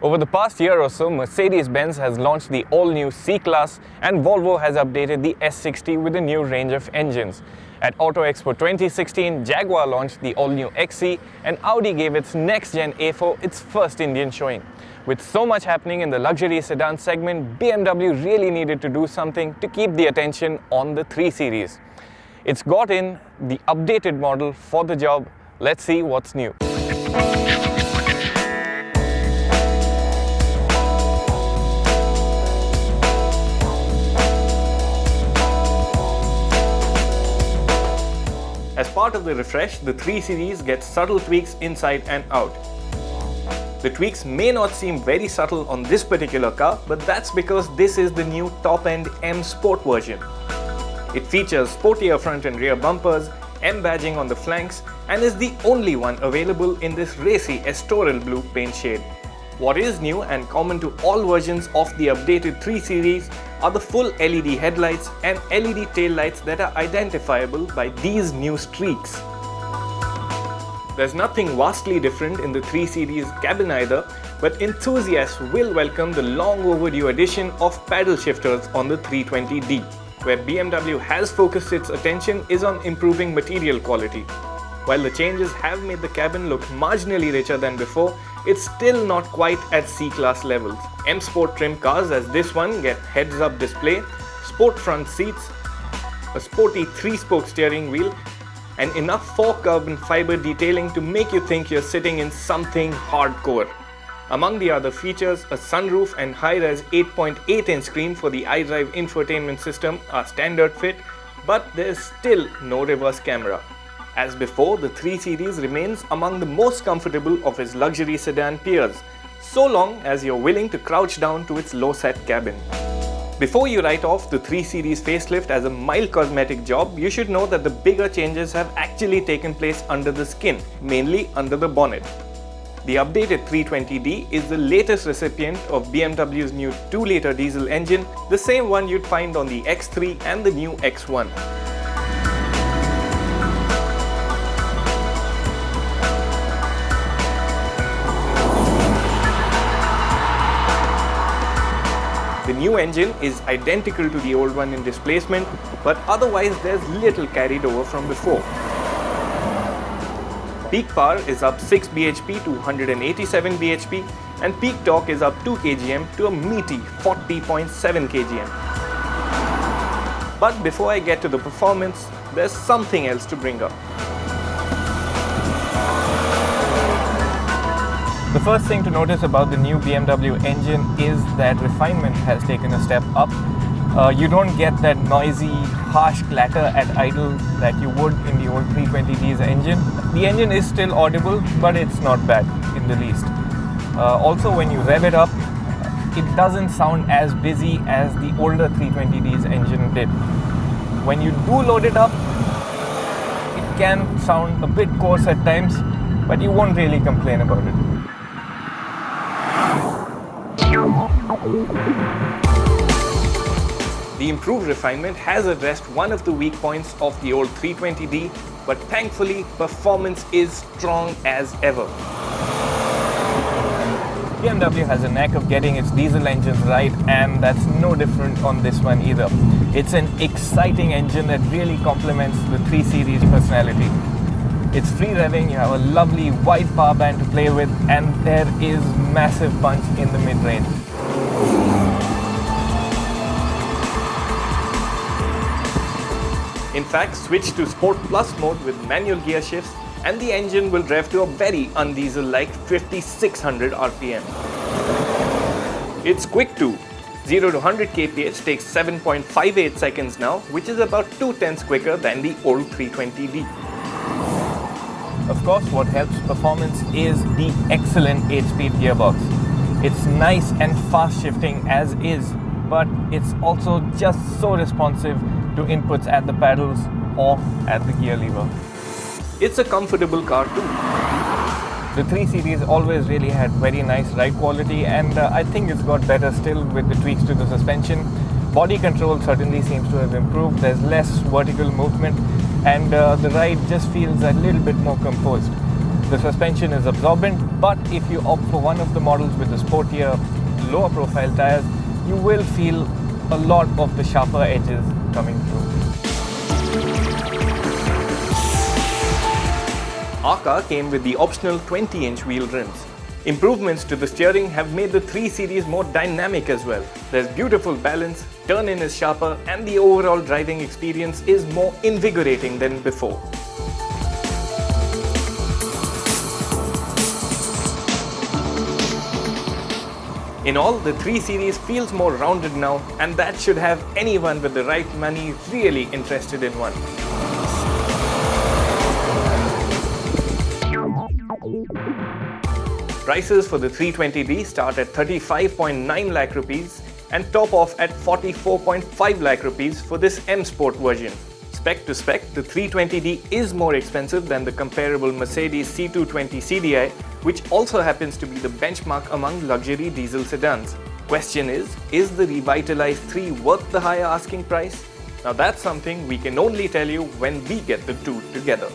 Over the past year or so, Mercedes-Benz has launched the all-new C-Class and Volvo has updated the S60 with a new range of engines. At Auto Expo 2016, Jaguar launched the all-new XC and Audi gave its next-gen A4 its first Indian showing. With so much happening in the luxury sedan segment, BMW really needed to do something to keep the attention on the 3 Series. It's got in the updated model for the job. Let's see what's new. As part of the refresh, the 3 Series gets subtle tweaks inside and out. The tweaks may not seem very subtle on this particular car, but that's because this is the new top-end M Sport version. It features sportier front and rear bumpers, M badging on the flanks, and is the only one available in this racy Estoril blue paint shade. What is new and common to all versions of the updated 3 Series are the full LED headlights and LED taillights that are identifiable by these new streaks. There's nothing vastly different in the 3 Series cabin either, but enthusiasts will welcome the long overdue addition of paddle shifters on the 320d. Where BMW has focused its attention is on improving material quality. While the changes have made the cabin look marginally richer than before, it's still not quite at C-Class levels. M Sport trim cars as this one get heads-up display, sport front seats, a sporty 3-spoke steering wheel, and enough 4 carbon fiber detailing to make you think you're sitting in something hardcore. Among the other features, a sunroof and high-res 8.8-inch screen for the iDrive infotainment system are standard fit, but there's still no reverse camera. As before, the 3 Series remains among the most comfortable of its luxury sedan peers, so long as you're willing to crouch down to its low-set cabin. Before you write off the 3 Series facelift as a mild cosmetic job, you should know that the bigger changes have actually taken place under the skin, mainly under the bonnet. The updated 320d is the latest recipient of BMW's new 2-litre diesel engine, the same one you'd find on the X3 and the new X1. The new engine is identical to the old one in displacement, but otherwise there's little carried over from before. Peak power is up 6 bhp to 187 bhp and peak torque is up 2 kgm to a meaty 40.7 kgm. But before I get to the performance, there's something else to bring up. The first thing to notice about the new BMW engine is that refinement has taken a step up. You don't get that noisy, harsh clatter at idle that you would in the old 320d's engine. The engine is still audible, but it's not bad in the least. Also, when you rev it up, it doesn't sound as busy as the older 320d's engine did. When you do load it up, it can sound a bit coarse at times, but you won't really complain about it. The improved refinement has addressed one of the weak points of the old 320d, but thankfully performance is strong as ever. BMW has a knack of getting its diesel engines right, and that's no different on this one either. It's an exciting engine that really complements the 3 Series personality. It's free revving, you have a lovely wide power band to play with, and there is massive punch in the mid-range. In fact, switch to Sport Plus mode with manual gear shifts and the engine will rev to a very un-diesel-like 5600 RPM. It's quick too. 0 to 100 kph takes 7.58 seconds now, which is about 2/10 quicker than the old 320d. Of course, what helps performance is the excellent 8-speed gearbox. It's nice and fast shifting as is, but it's also just so responsive to inputs at the pedals or at the gear lever. It's a comfortable car too. The 3 Series always really had very nice ride quality, and I think it's got better still with the tweaks to the suspension. Body control certainly seems to have improved. There's less vertical movement and the ride just feels a little bit more composed. The suspension is absorbent, but if you opt for one of the models with the sportier, lower profile tires, you will feel a lot of the sharper edges coming through. Our car came with the optional 20-inch wheel rims. Improvements to the steering have made the 3 Series more dynamic as well. There's beautiful balance, turn-in is sharper, and the overall driving experience is more invigorating than before. In all, the 3 Series feels more rounded now, and that should have anyone with the right money really interested in one. Prices for the 320D start at 35.9 lakh rupees and top off at 44.5 lakh rupees for this M Sport version. Spec to spec, the 320D is more expensive than the comparable Mercedes C220 CDI, which also happens to be the benchmark among luxury diesel sedans. Question is the revitalized 3 worth the higher asking price? Now that's something we can only tell you when we get the two together.